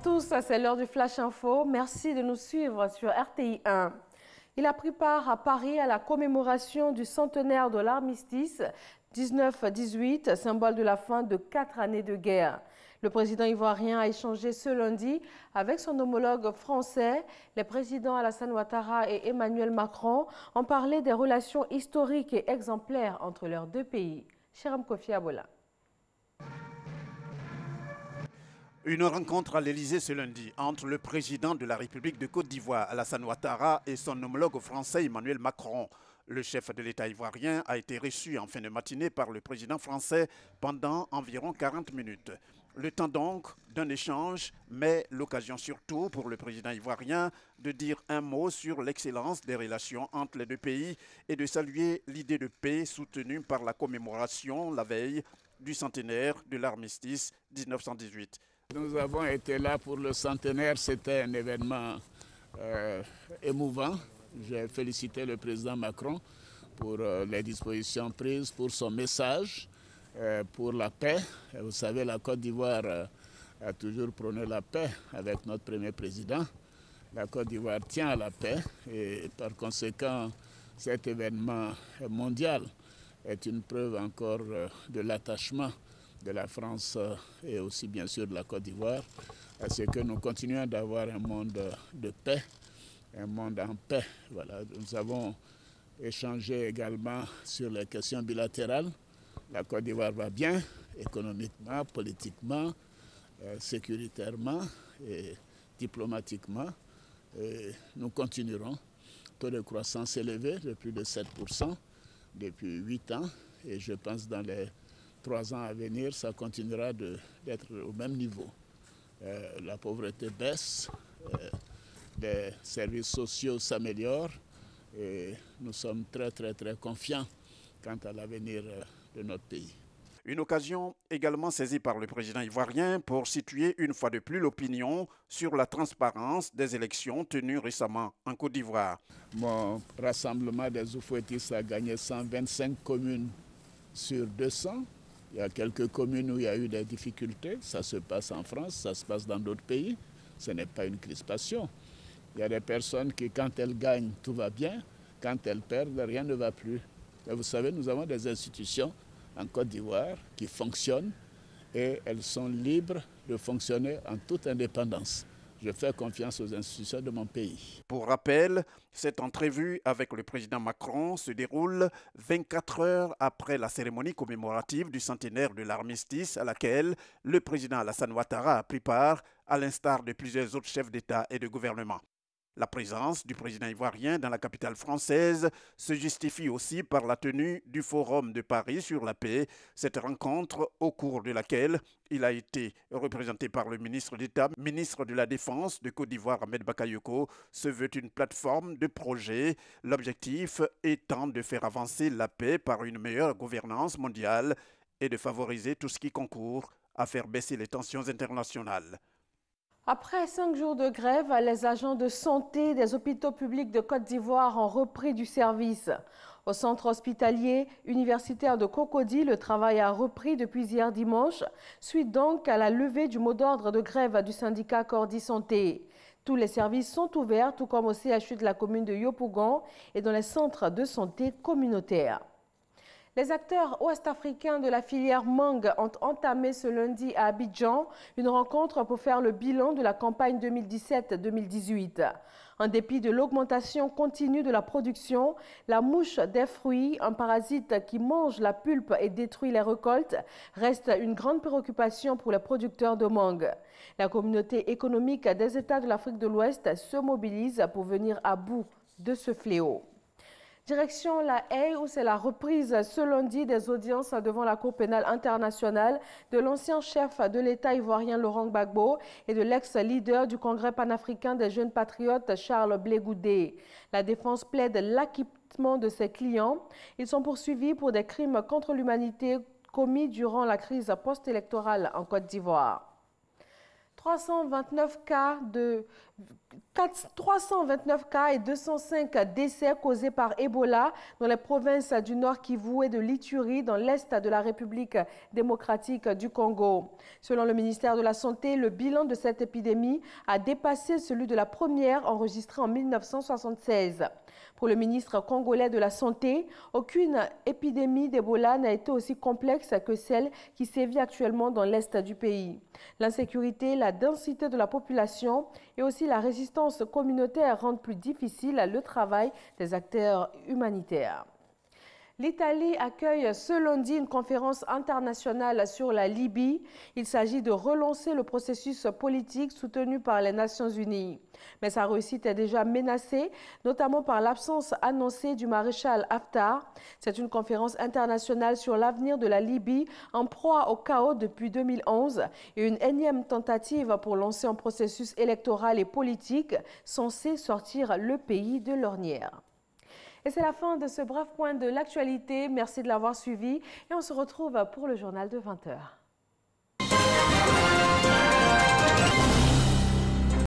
tous, c'est l'heure du Flash Info. Merci de nous suivre sur RTI 1. Il a pris part à Paris à la commémoration du centenaire de l'armistice 1918, symbole de la fin de 4 années de guerre. Le président ivoirien a échangé ce lundi avec son homologue français. Les présidents Alassane Ouattara et Emmanuel Macron ont parlé des relations historiques et exemplaires entre leurs deux pays. Cheram Kofi Abola. Une rencontre à l'Élysée ce lundi entre le président de la République de Côte d'Ivoire, Alassane Ouattara, et son homologue français Emmanuel Macron. Le chef de l'État ivoirien a été reçu en fin de matinée par le président français pendant environ 40 minutes. Le temps donc d'un échange, mais l'occasion surtout pour le président ivoirien de dire un mot sur l'excellence des relations entre les deux pays et de saluer l'idée de paix soutenue par la commémoration la veille du centenaire de l'armistice 1918. Nous avons été là pour le centenaire, c'était un événement émouvant. J'ai félicité le président Macron pour les dispositions prises, pour son message, pour la paix. Vous savez, la Côte d'Ivoire a toujours prôné la paix avec notre premier président. La Côte d'Ivoire tient à la paix et par conséquent, cet événement mondial est une preuve encore de l'attachement de la France et aussi bien sûr de la Côte d'Ivoire, à ce que nous continuons d'avoir un monde de paix, un monde en paix. Voilà. Nous avons échangé également sur les questions bilatérales. La Côte d'Ivoire va bien, économiquement, politiquement, sécuritairement et diplomatiquement. Et nous continuerons. Taux de croissance élevé de plus de 7% depuis 8 ans et je pense dans les 3 ans à venir, ça continuera d'être au même niveau. La pauvreté baisse, les services sociaux s'améliorent et nous sommes très confiants quant à l'avenir de notre pays. Une occasion également saisie par le président ivoirien pour situer une fois de plus l'opinion sur la transparence des élections tenues récemment en Côte d'Ivoire. Mon rassemblement des Oufouettis a gagné 125 communes sur 200. Il y a quelques communes où il y a eu des difficultés. Ça se passe en France, ça se passe dans d'autres pays. Ce n'est pas une crispation. Il y a des personnes qui, quand elles gagnent, tout va bien. Quand elles perdent, rien ne va plus. Et vous savez, nous avons des institutions en Côte d'Ivoire qui fonctionnent et elles sont libres de fonctionner en toute indépendance. Je fais confiance aux institutions de mon pays. Pour rappel, cette entrevue avec le président Macron se déroule 24 heures après la cérémonie commémorative du centenaire de l'armistice à laquelle le président Alassane Ouattara a pris part, à l'instar de plusieurs autres chefs d'État et de gouvernement. La présence du président ivoirien dans la capitale française se justifie aussi par la tenue du Forum de Paris sur la paix, cette rencontre au cours de laquelle il a été représenté par le ministre d'État, ministre de la Défense de Côte d'Ivoire, Ahmed Bakayoko, se veut une plateforme de projet, l'objectif étant de faire avancer la paix par une meilleure gouvernance mondiale et de favoriser tout ce qui concourt à faire baisser les tensions internationales. Après 5 jours de grève, les agents de santé des hôpitaux publics de Côte d'Ivoire ont repris du service. Au centre hospitalier universitaire de Cocody, le travail a repris depuis hier dimanche, suite donc à la levée du mot d'ordre de grève du syndicat Cordi Santé. Tous les services sont ouverts, tout comme au CHU de la commune de Yopougon et dans les centres de santé communautaires. Les acteurs ouest-africains de la filière mangue ont entamé ce lundi à Abidjan une rencontre pour faire le bilan de la campagne 2017-2018. En dépit de l'augmentation continue de la production, la mouche des fruits, un parasite qui mange la pulpe et détruit les récoltes, reste une grande préoccupation pour les producteurs de mangue. La communauté économique des États de l'Afrique de l'Ouest se mobilise pour venir à bout de ce fléau. Direction La Haye, où c'est la reprise ce lundi des audiences devant la Cour pénale internationale de l'ancien chef de l'État ivoirien Laurent Gbagbo et de l'ex-leader du Congrès panafricain des jeunes patriotes Charles Blé Goudé. La défense plaide l'acquittement de ses clients. Ils sont poursuivis pour des crimes contre l'humanité commis durant la crise post-électorale en Côte d'Ivoire. 329 cas et 205 décès causés par Ebola dans les provinces du Nord Kivu et de l'Ituri dans l'Est de la République démocratique du Congo. Selon le ministère de la Santé, le bilan de cette épidémie a dépassé celui de la première enregistrée en 1976. Pour le ministre congolais de la Santé, aucune épidémie d'Ebola n'a été aussi complexe que celle qui sévit actuellement dans l'Est du pays. L'insécurité, la densité de la population et aussi la résistance communautaire rendent plus difficile le travail des acteurs humanitaires. L'Italie accueille ce lundi une conférence internationale sur la Libye. Il s'agit de relancer le processus politique soutenu par les Nations Unies. Mais sa réussite est déjà menacée, notamment par l'absence annoncée du maréchal Haftar. C'est une conférence internationale sur l'avenir de la Libye en proie au chaos depuis 2011 et une énième tentative pour lancer un processus électoral et politique censé sortir le pays de l'ornière. Et c'est la fin de ce bref point de l'actualité. Merci de l'avoir suivi et on se retrouve pour le journal de 20 h.